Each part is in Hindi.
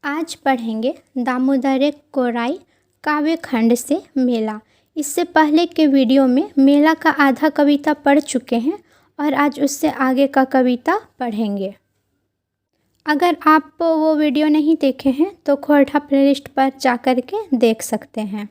आज पढ़ेंगे दामोदर कोराई काव्य खंड से मेला। इससे पहले के वीडियो में मेला का आधा कविता पढ़ चुके हैं और आज उससे आगे का कविता पढ़ेंगे। अगर आप वो वीडियो नहीं देखे हैं तो खोरठा प्लेलिस्ट पर जा कर के देख सकते हैं।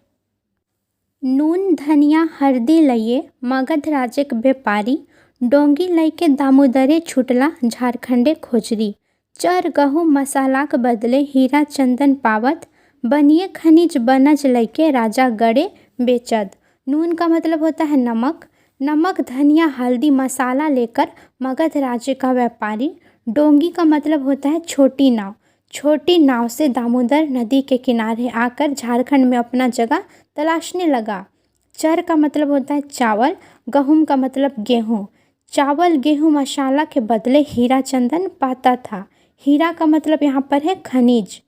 नून धनिया हरदी लइए मगध राजेक व्यापारी, डोंगी लइके दामोदरे छुटला झारखंडे खोजरी। चर गहूँ मसालाक बदले हीरा चंदन पावत, बनिए खनिज बनज लइके राजा गड़े बेचद। नून का मतलब होता है नमक। नमक धनिया हल्दी मसाला लेकर मगध राज्य का व्यापारी। डोंगी का मतलब होता है छोटी नाव। छोटी नाव से दामोदर नदी के किनारे आकर झारखंड में अपना जगह तलाशने लगा। चर का मतलब होता है चावल। गहूम का मतलब गेहूँ। चावल गेहूँ मसाला के बदले हीरा चंदन पाता था। हीरा का मतलब यहाँ पर है खनिज।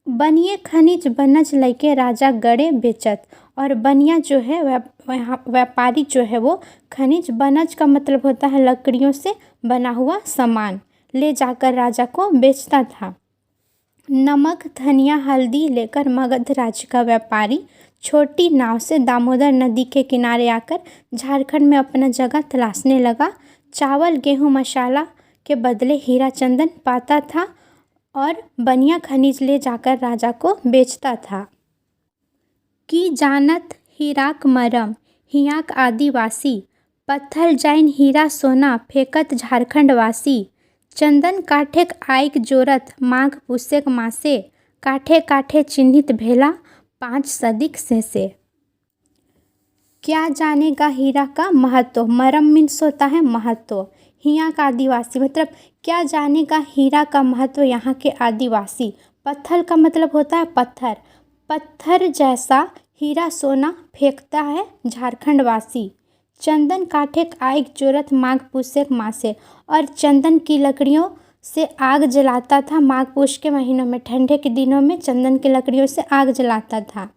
बनिए खनिज बनज लइके राजा गड़े बेचत, और बनिया जो है व्यापारी जो है वो खनिज, बनज का मतलब होता है लकड़ियों से बना हुआ सामान, ले जाकर राजा को बेचता था। नमक धनिया हल्दी लेकर मगध राज्य का व्यापारी छोटी नाव से दामोदर नदी के किनारे आकर झारखंड में अपना जगह तलाशने लगा। चावल गेहूँ मसाला के बदले हीरा चंदन पाता था और बनिया खनिज ले जाकर राजा को बेचता था। की जानत हीराक मरम हियाक आदिवासी, पत्थर जाइन हीरा सोना फेंकत झारखंड वासी। चंदन काठेक आइक जोरत माघ पुसेक मासे, काठे काठे चिन्हित भेला 5 सदिक से। क्या जानेगा हीरा का महत्व। मरम मीन्स होता है महत्व। हिया का आदिवासी मतलब क्या जानेगा हीरा का महत्व यहाँ के आदिवासी। पत्थर का मतलब होता है पत्थर। पत्थर जैसा हीरा सोना फेंकता है झारखंड वासी। चंदन काठे आग जोरत माघ पुसेक मासे, और चंदन की लकड़ियों से आग जलाता था माघ पुष के महीनों में। ठंडे के दिनों में चंदन की लकड़ियों से आग जलाता था।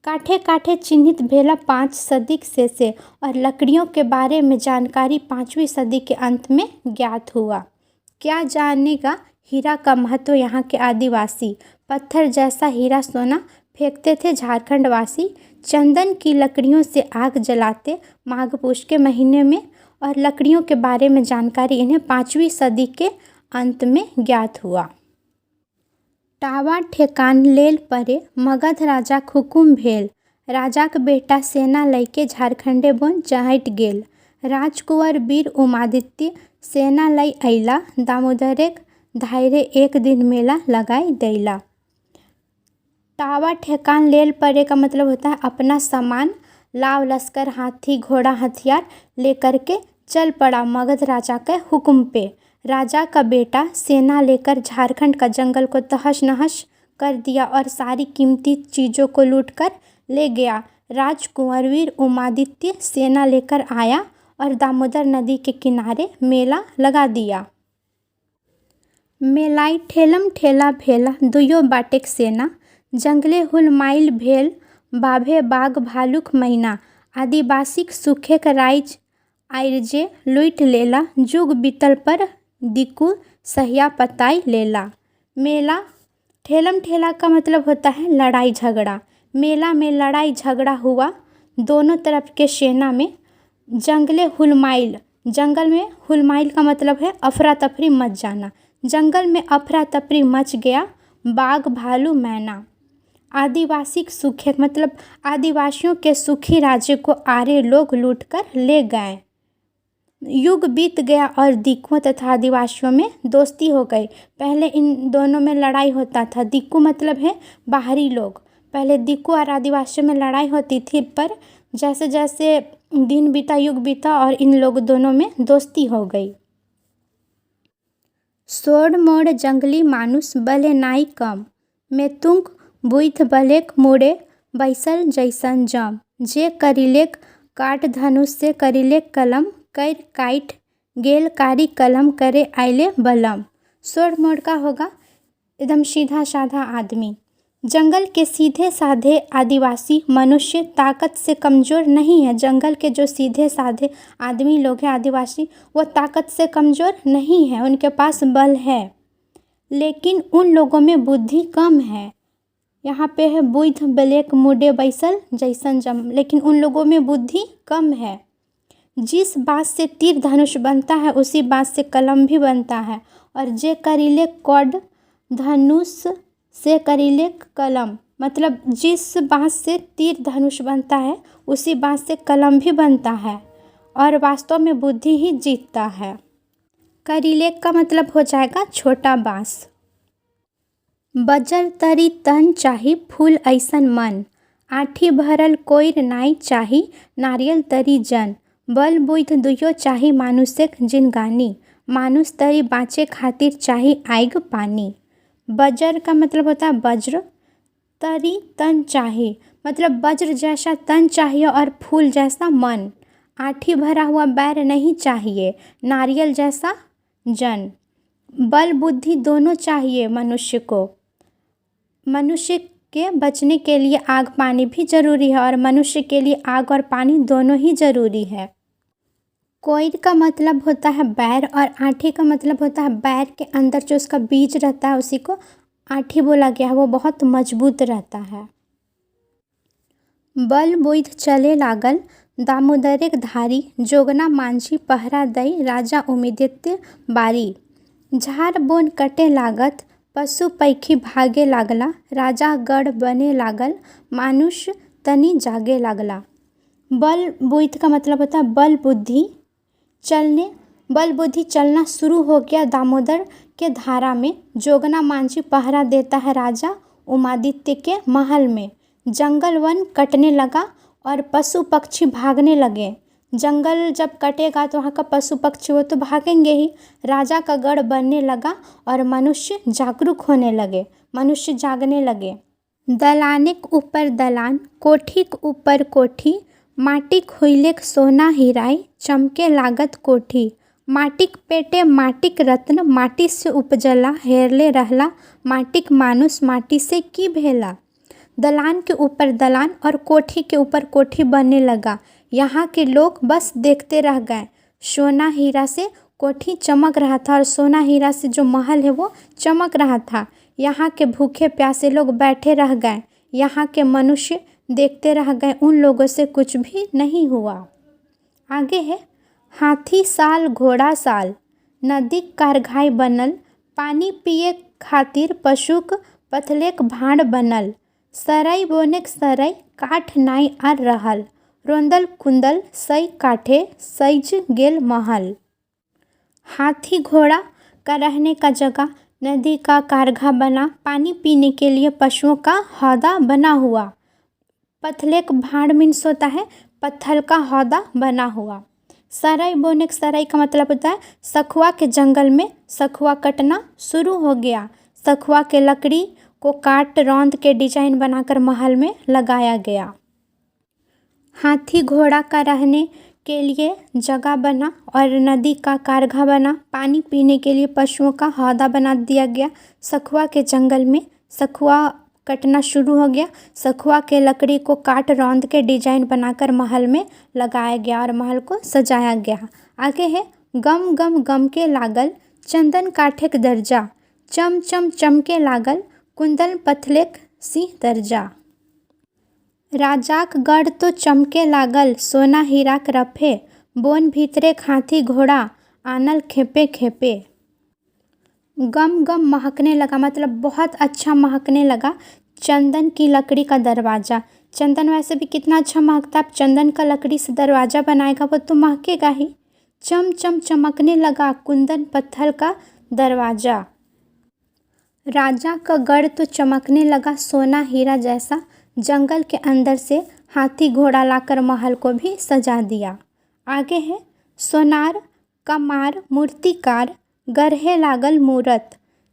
काठे काठे चिन्हित भेला 5 सदी से, और लकड़ियों के बारे में जानकारी 5वीं सदी के अंत में ज्ञात हुआ। क्या जानेगा हीरा का महत्व यहाँ के आदिवासी। पत्थर जैसा हीरा सोना फेंकते थे झारखंड वासी। चंदन की लकड़ियों से आग जलाते माघ पुष के महीने में, और लकड़ियों के बारे में जानकारी इन्हें 5वीं सदी के अंत में ज्ञात हुआ। टावा ठेकान लेल परे मगध राजा हुकुम भेल, राजाक बेटा सेना लइके झारखंडे बोन चहट गेल। राजकुंवर वीर उमादित्य सेना लई अइला, दामोदरेक धायरे एक दिन मेला लगाई दैला। टावा ठेकान लेल परे का मतलब होता है अपना सामान, लाव लश्कर हाथी घोड़ा हथियार लेकर के चल पड़ा मगध राजा के हुक्म पे। राजा का बेटा सेना लेकर झारखंड का जंगल को तहस नहस कर दिया और सारी कीमती चीज़ों को लूट कर ले गया। राजकुंवर वीर उमादित्य सेना लेकर आया और दामोदर नदी के किनारे मेला लगा दिया। मेलाई ठेलम ठेला भेला दुयो बाटेक सेना, जंगले हुलमाइल भेल बाभे बाघ भालुक मैना। आदिवासिक सुखेक राइज आइरजे लूट लेला, जुग बीतल पर दिकू सहिया पताई लेला। मेला ठेलम ठेला का मतलब होता है लड़ाई झगड़ा। मेला में लड़ाई झगड़ा हुआ दोनों तरफ के सेना में। जंगले हुलमाइल, जंगल में हुलमाइल का मतलब है अफरा तफरी मच जाना। जंगल में अफरा तफरी मच गया, बाघ भालू मैना। आदिवासी सुखे मतलब आदिवासियों के सुखी राज्य को आर्य लोग लूट कर ले गए। युग बीत गया और दिक्कुओं तथा आदिवासियों में दोस्ती हो गई। पहले इन दोनों में लड़ाई होता था। दिक्कू मतलब है बाहरी लोग। पहले दिक्कू और आदिवासियों में लड़ाई होती थी, पर जैसे जैसे दिन बीता युग बीता और इन लोग दोनों में दोस्ती हो गई। सोड़ मोड़ जंगली मानुष बले नाई कम, में तुंग बुइथ बलेक मोड़े बैसल जैसन जम। जे करिलेक काट धनुष से करिलेक कलम, कर काट गेल कारी कलम करे आइले बलम। सोड़ मोड़ का होगा एकदम सीधा साधा आदमी। जंगल के सीधे साधे आदिवासी मनुष्य ताकत से कमज़ोर नहीं है। जंगल के जो सीधे साधे आदमी लोग हैं आदिवासी, वो ताकत से कमज़ोर नहीं है, उनके पास बल है। लेकिन उन लोगों में बुद्धि कम है। यहाँ पे है बुध ब्लैक मुड़े बैसल जैसन जम, लेकिन उन लोगों में बुद्धि कम है। जिस बात से तीर धनुष बनता है उसी बात से कलम भी बनता है, और जे करीले कौड धनुष से करीले कलम, मतलब जिस बात से तीर धनुष बनता है उसी बात से कलम भी बनता है, और वास्तव में बुद्धि ही जीतता है। करीले का मतलब हो जाएगा छोटा बांस। बजर तरी तन चाही फूल ऐसन मन, आठी भरल कोइर नाई चाही नारियल तरी जन, बल बुध दुयो चाही मानुषिक जिनगानी, मानुष तरी बाँचे खातिर चाही आग पानी। बजर का मतलब होता है वज्र, तरी तन चाही मतलब वज्र जैसा तन चाहिए और फूल जैसा मन, आठी भरा हुआ बैर नहीं चाहिए, नारियल जैसा जन, बल बुद्धि दोनों चाहिए मनुष्य को। मनुष्य के बचने के लिए आग पानी भी ज़रूरी है, और मनुष्य के लिए आग और पानी दोनों ही ज़रूरी है। कोइर का मतलब होता है बैर, और आठी का मतलब होता है बैर के अंदर जो उसका बीज रहता है उसी को आठी बोला गया है, वो बहुत मजबूत रहता है। बल बुध चले लागल दामोदरेक धारी, जोगना मांझी पहरा दई राजा उम्मीदित्य बारी, झाड़ बोन कटे लागत पशु पैखी भागे लागला, राजा गढ़ बने लागल मानुष तनी जागे लागला। बल बुध का मतलब होता है बल बुद्धि चलने, बल बुद्धि चलना शुरू हो गया दामोदर के धारा में। जोगना मांझी पहरा देता है राजा उमादित्य के महल में। जंगल वन कटने लगा और पशु पक्षी भागने लगे। जंगल जब कटेगा तो वहाँ का पशु पक्षी वो तो भागेंगे ही। राजा का गढ़ बनने लगा और मनुष्य जागरूक होने लगे, मनुष्य जागने लगे। दलानेक ऊपर दलान, कोठीक ऊपर कोठी, माटिक हुइलेक सोना हीराई, चमके लागत कोठी। माटिक पेटे माटिक रत्न, माटी से उपजला हेरले रहला, माटिक मानुष माटी से की भेला। दलान के ऊपर दलान और कोठी के ऊपर कोठी बनने लगा। यहाँ के लोग बस देखते रह गए। सोना हीरा से कोठी चमक रहा था और सोना हीरा से जो महल है वो चमक रहा था। यहाँ के भूखे प्यासे लोग बैठे रह गए। यहाँ के मनुष्य देखते रह गए। उन लोगों से कुछ भी नहीं हुआ। आगे है हाथी साल घोड़ा साल, नदी कारघाई बनल, पानी पिए खातिर पशुक पथलेक भांड बनल, सरई बोनेक सरई काठ नाई आर रहल, रोंदल कुंदल सई काठे सईज गेल महल। हाथी घोड़ा का रहने का जगह, नदी का कारघा बना, पानी पीने के लिए पशुओं का हौदा बना हुआ। पथलेक भांड मीन्स होता है पत्थर का हौदा बना हुआ। सरई बोनेक सरई का मतलब होता है सखुआ के जंगल में सखुआ कटना शुरू हो गया। सखुआ के लकड़ी को काट रौंद के डिजाइन बनाकर महल में लगाया गया। हाथी घोड़ा का रहने के लिए जगह बना और नदी का कारघा बना, पानी पीने के लिए पशुओं का हौदा बना दिया गया। सखुआ के जंगल में सखुआ कटना शुरू हो गया। सखुआ के लकड़ी को काट रौंद के डिजाइन बनाकर महल में लगाया गया और महल को सजाया गया। आगे है गम गम गम के लागल चंदन काठेक दर्जा, चम चम चमके लागल कुंदन पथलेक सिंह दर्जा। राजाक गढ़ तो चमके लागल सोना हीराक रफे, बोन भीतरे हाथी घोड़ा आनल खेपे खेपे। गम गम महकने लगा मतलब बहुत अच्छा महकने लगा। चंदन की लकड़ी का दरवाज़ा, चंदन वैसे भी कितना अच्छा महकता है, चंदन का लकड़ी से दरवाज़ा बनाएगा वो तो महकेगा ही। चम चम चमकने लगा कुंदन पत्थर का दरवाज़ा। राजा का गढ़ तो चमकने लगा सोना हीरा जैसा। जंगल के अंदर से हाथी घोड़ा लाकर महल को भी सजा दिया। आगे है सोनार कमार मूर्तिकार, गरहे लागल मूरत,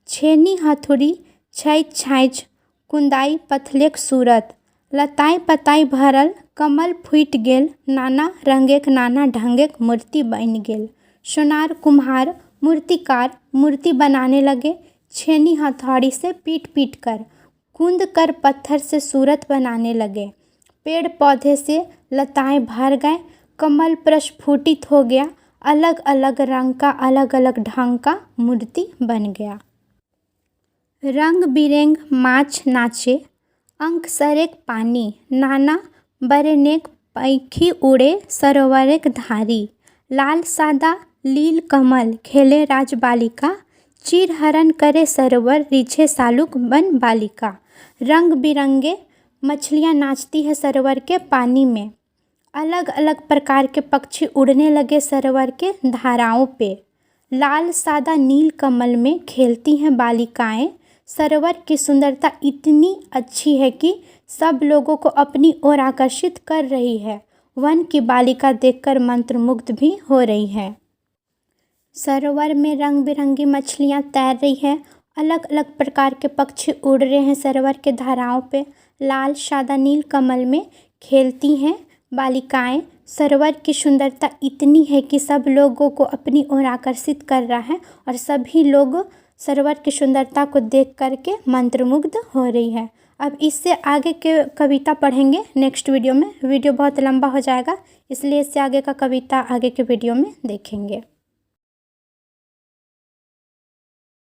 छेनी हथुड़ी छैच छाइच कुंदाई पथलेक सूरत, लताई पताई भरल कमल फूट गेल, नाना रंगेक नाना ढंगेक मूर्ति बन गेल। सोनार कुम्हार मूर्तिकार मूर्ति बनाने लगे। छेनी हथौड़ी से पीट पीट कर, कूंद कर पत्थर से सूरत बनाने लगे। पेड़ पौधे से लताएं भर गए, कमल प्रस्फुटित हो गया, अलग अलग रंग का अलग अलग ढंग का मूर्ति बन गया। रंग बिरंग माछ नाचे, अंक सरेक पानी, नाना बरनेक पैखी उड़े सरोवरेक धारी। लाल सादा लील कमल खेले राजबालिका, चीर हरण करे सरोवर रिझे सालुक बन बालिका। रंग बिरंगे मछलियाँ नाचती है सरोवर के पानी में। अलग अलग प्रकार के पक्षी उड़ने लगे सरोवर के धाराओं पे। लाल सादा नील कमल में खेलती हैं बालिकाएं। सरोवर की सुंदरता इतनी अच्छी है कि सब लोगों को अपनी ओर आकर्षित कर रही है। वन की बालिका देखकर मंत्रमुग्ध भी हो रही है। सरोवर में रंग बिरंगी मछलियाँ तैर रही है। अलग अलग प्रकार के पक्षी उड़ रहे हैं सरोवर के धाराओं पे। लाल सादा नील कमल में खेलती हैं बालिकाएं। सरोवर की सुंदरता इतनी है कि सब लोगों को अपनी ओर आकर्षित कर रहा है और सभी लोग सरोवर की सुंदरता को देख करके मंत्रमुग्ध हो रही है। अब इससे आगे के कविता पढ़ेंगे नेक्स्ट वीडियो में। वीडियो बहुत लंबा हो जाएगा, इसलिए इससे आगे का कविता आगे के वीडियो में देखेंगे।